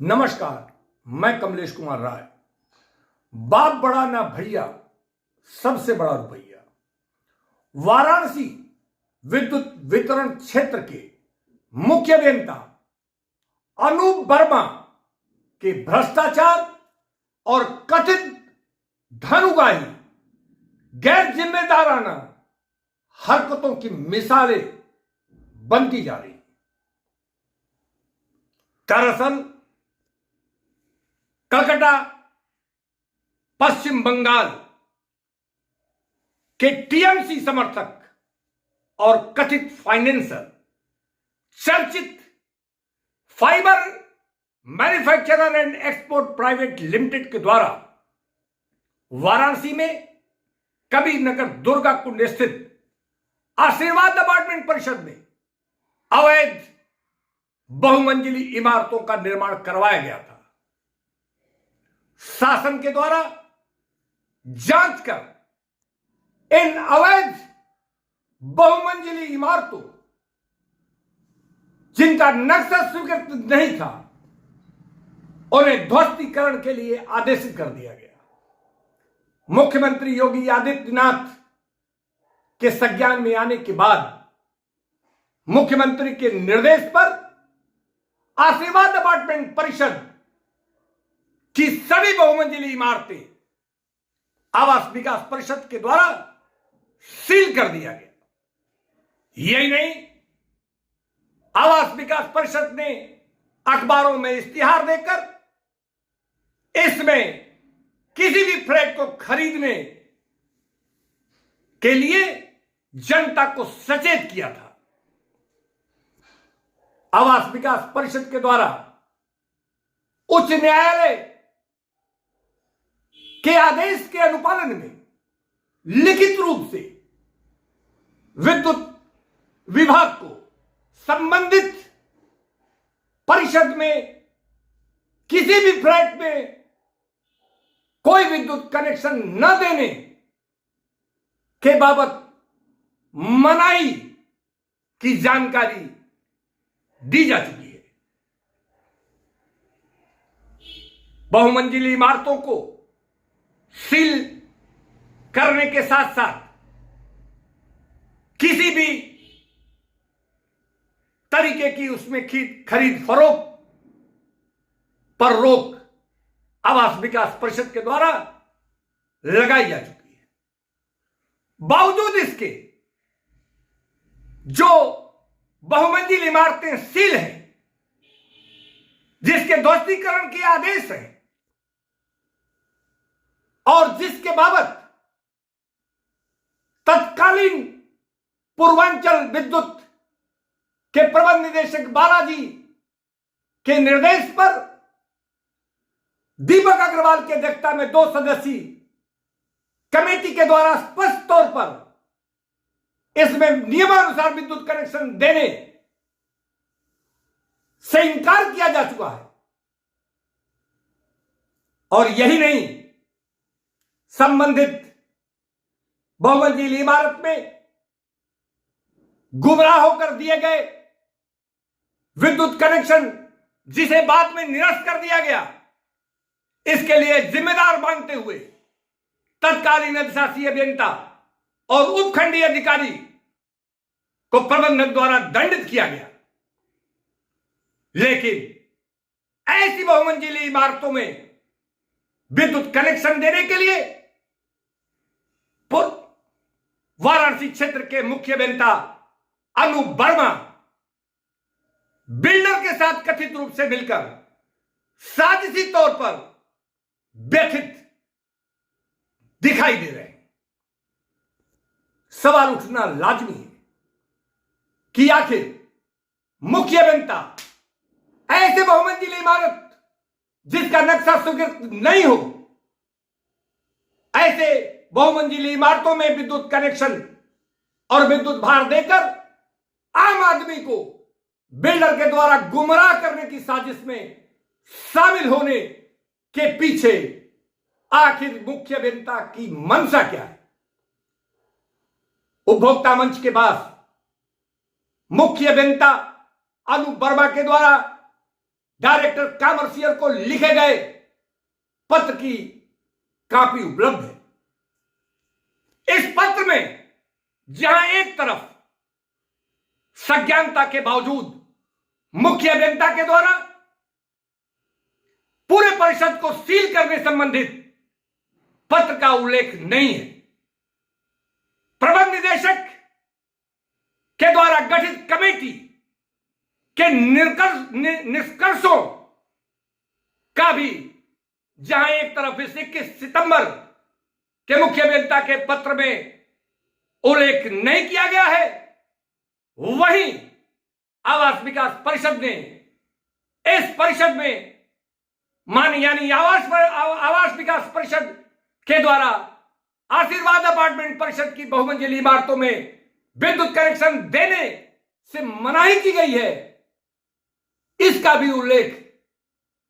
नमस्कार, मैं कमलेश कुमार राय। बाप बड़ा ना भैया, सबसे बड़ा रुपया। वाराणसी विद्युत वितरण क्षेत्र के मुख्य अभियंता अनूप वर्मा के भ्रष्टाचार और कथित धन उगाही, गैर जिम्मेदाराना हरकतों की मिसालें बनती जा रही। दरअसल कलकत्ता पश्चिम बंगाल के टीएमसी समर्थक और कथित फाइनेंसर चर्चित fibre manufacturer and export private limited के द्वारा वाराणसी में कबीर नगर दुर्गा कुंड स्थित आशीर्वाद अपार्टमेंट परिषद में अवैध बहुमंजिली इमारतों का निर्माण करवाया गया था। शासन के द्वारा जांच कर इन अवैध बहुमंजिली इमारतों जिनका नक्शा स्वीकृत नहीं था, उन्हें ध्वस्तीकरण के लिए आदेशित कर दिया गया। मुख्यमंत्री योगी आदित्यनाथ के संज्ञान में आने के बाद मुख्यमंत्री के निर्देश पर आशीर्वाद अपार्टमेंट परिषद की सभी बहुमंजिली इमारतें आवास विकास परिषद के द्वारा सील कर दिया गया। यही नहीं, आवास विकास परिषद ने अखबारों में इश्तिहार देकर इसमें किसी भी फ्लैट को खरीदने के लिए जनता को सचेत किया था। आवास विकास परिषद के द्वारा उच्च न्यायालय के आदेश के अनुपालन में लिखित रूप से विद्युत विभाग को संबंधित परिषद में किसी भी फ्लैट में कोई विद्युत कनेक्शन न देने के बाबत मनाही की जानकारी दी जा चुकी है। बहुमंजिली इमारतों को सील करने के साथ साथ किसी भी तरीके की उसमें खरीद फरोख्त पर रोक आवास विकास परिषद के द्वारा लगाई जा चुकी है। बावजूद इसके जो बहुमंजिल इमारतें सील हैं, जिसके ध्वस्तीकरण के आदेश हैं और जिसके बाबत तत्कालीन पूर्वांचल विद्युत के प्रबंध निदेशक बालाजी के निर्देश पर दीपक अग्रवाल की अध्यक्षता में 2 सदस्यीय कमेटी के द्वारा स्पष्ट तौर पर इसमें नियमानुसार विद्युत कनेक्शन देने से इंकार किया जा चुका है। और यही नहीं, संबंधित बहुमंजिली इमारत में गुमराह होकर दिए गए विद्युत कनेक्शन जिसे बाद में निरस्त कर दिया गया, इसके लिए जिम्मेदार मानते हुए तत्कालीन अधिशासी अभियंता और उपखंडीय अधिकारी को प्रबंधक द्वारा दंडित किया गया। लेकिन ऐसी बहुमंजिली इमारतों में विद्युत कनेक्शन देने के लिए वाराणसी क्षेत्र के मुख्य अभियंता अनूप वर्मा बिल्डर के साथ कथित रूप से मिलकर साजिशी तौर पर व्यथित दिखाई दे रहे हैं। सवाल उठना लाजमी है कि आखिर मुख्य अभियंता ऐसे बहुमंजिली इमारत जिसका नक्शा स्वीकृत नहीं हो, ऐसे बहुमंजिली इमारतों में विद्युत कनेक्शन और विद्युत भार देकर आम आदमी को बिल्डर के द्वारा गुमराह करने की साजिश में शामिल होने के पीछे आखिर मुख्य अभियंता की मंशा क्या है? उपभोक्ता मंच के पास मुख्य अभियंता अनूप वर्मा के द्वारा डायरेक्टर कमर्शियल को लिखे गए पत्र की कॉपी उपलब्ध है। इस पत्र में जहां एक तरफ सज्ञानता के बावजूद मुख्य अभियंता के द्वारा पूरे परिषद को सील करने संबंधित पत्र का उल्लेख नहीं है, प्रबंध निदेशक के द्वारा गठित कमेटी के निष्कर्षों का भी जहां एक तरफ इस 21 सितंबर के मुख्य अभियंता के पत्र में उल्लेख नहीं किया गया है, वहीं आवास विकास परिषद ने इस परिषद में यानी आवास विकास परिषद के द्वारा आशीर्वाद अपार्टमेंट परिषद की बहुमंजिली इमारतों में विद्युत कनेक्शन देने से मनाही की गई है, इसका भी उल्लेख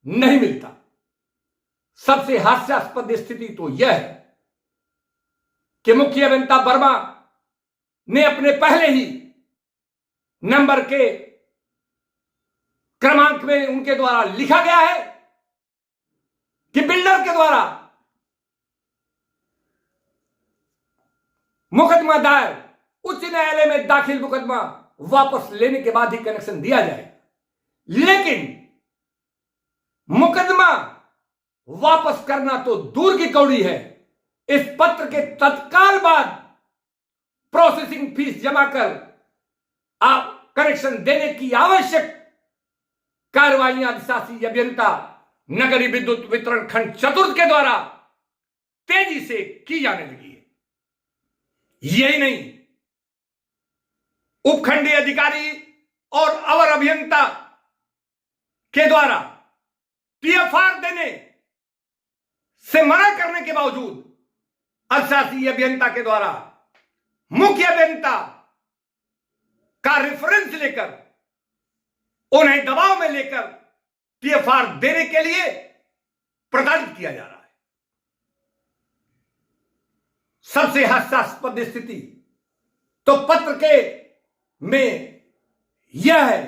नहीं मिलता। सबसे हास्यास्पद स्थिति तो यह है कि मुख्य अभियंता वर्मा ने अपने पहले ही नंबर के क्रमांक में उनके द्वारा लिखा गया है कि बिल्डर के द्वारा मुकदमा दायर उच्च न्यायालय में दाखिल मुकदमा वापस लेने के बाद ही कनेक्शन दिया जाए, लेकिन मुकदमा वापस करना तो दूर की कौड़ी है, इस पत्र के तत्काल बाद प्रोसेसिंग फीस जमा कर आप कनेक्शन देने की आवश्यक कार्रवाइयां अधिशासी अभियंता नगरीय विद्युत वितरण खंड चतुर्थ के द्वारा तेजी से की जाने लगी है। यही नहीं, उपखंडीय अधिकारी और अवर अभियंता के द्वारा टीएफआर देने से मना करने के बावजूद अधिशासी अभियंता के द्वारा मुख्य अभियंता का रेफरेंस लेकर उन्हें दबाव में लेकर टीएफआर देने के लिए प्रताड़ित किया जा रहा है। सबसे हास्यास्पद स्थिति तो पत्र के में यह है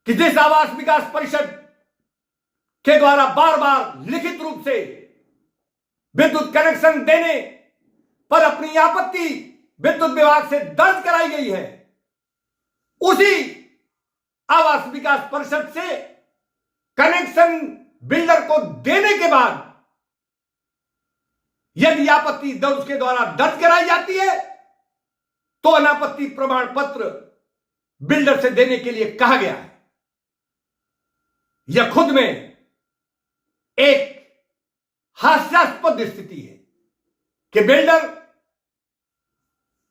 कि जिस आवास विकास परिषद के द्वारा बार बार लिखित रूप से विद्युत कनेक्शन देने पर अपनी आपत्ति विद्युत विभाग से दर्ज कराई गई है, उसी आवास विकास परिषद से कनेक्शन बिल्डर को देने के बाद यदि आपत्ति उसके द्वारा दर्ज कराई जाती है तो अनापत्ति प्रमाण पत्र बिल्डर से देने के लिए कहा गया है। यह खुद में एक हास्यास्पद स्थिति है कि बिल्डर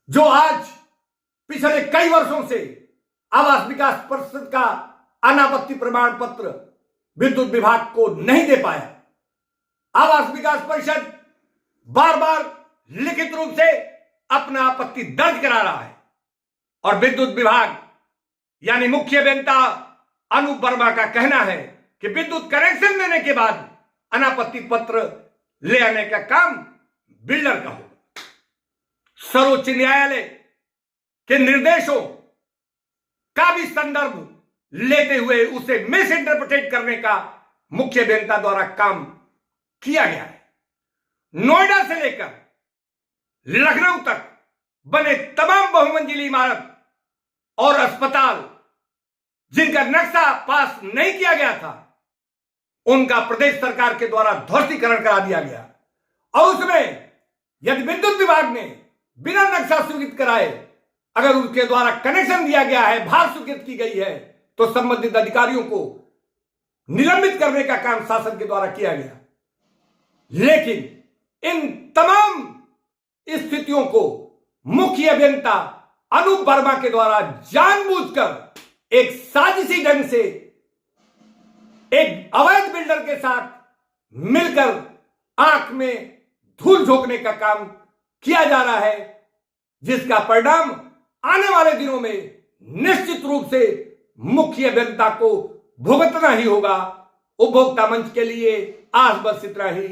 जो आज पिछले कई वर्षों से आवास विकास परिषद का अनापत्ति प्रमाण पत्र विद्युत विभाग को नहीं दे पाया, आवास विकास परिषद बार बार लिखित रूप से अपना आपत्ति दर्ज करा रहा है और विद्युत विभाग यानी मुख्य अभियंता अनूप वर्मा का कहना है कि विद्युत कनेक्शन देने के बाद अनापत्ति पत्र ले आने का काम बिल्डर का होगा। सर्वोच्च न्यायालय के निर्देशों का भी संदर्भ लेते हुए उसे मिस इंटरप्रिटेट करने का मुख्य अभियंता द्वारा काम किया गया है। नोएडा से लेकर लखनऊ तक बने तमाम बहुमंजिली इमारत और अस्पताल जिनका नक्शा पास नहीं किया गया था, उनका प्रदेश सरकार के द्वारा ध्वस्तीकरण करा दिया गया और उसमें यदि विद्युत विभाग ने बिना नक्शा स्वीकृत कराए अगर उनके द्वारा कनेक्शन दिया गया है, भार स्वीकृत की गई है, तो संबंधित अधिकारियों को निलंबित करने का काम शासन के द्वारा किया गया। लेकिन इन तमाम स्थितियों को मुख्य अभियंता अनूप वर्मा के द्वारा जानबूझकर एक साजिशी ढंग से एक अवैध बिल्डर के साथ मिलकर आंख में धूल झोंकने का काम किया जा रहा है, जिसका परिणाम आने वाले दिनों में निश्चित रूप से मुख्य अभियंता को भुगतना ही होगा। उपभोक्ता मंच के लिए आज बस इतना ही।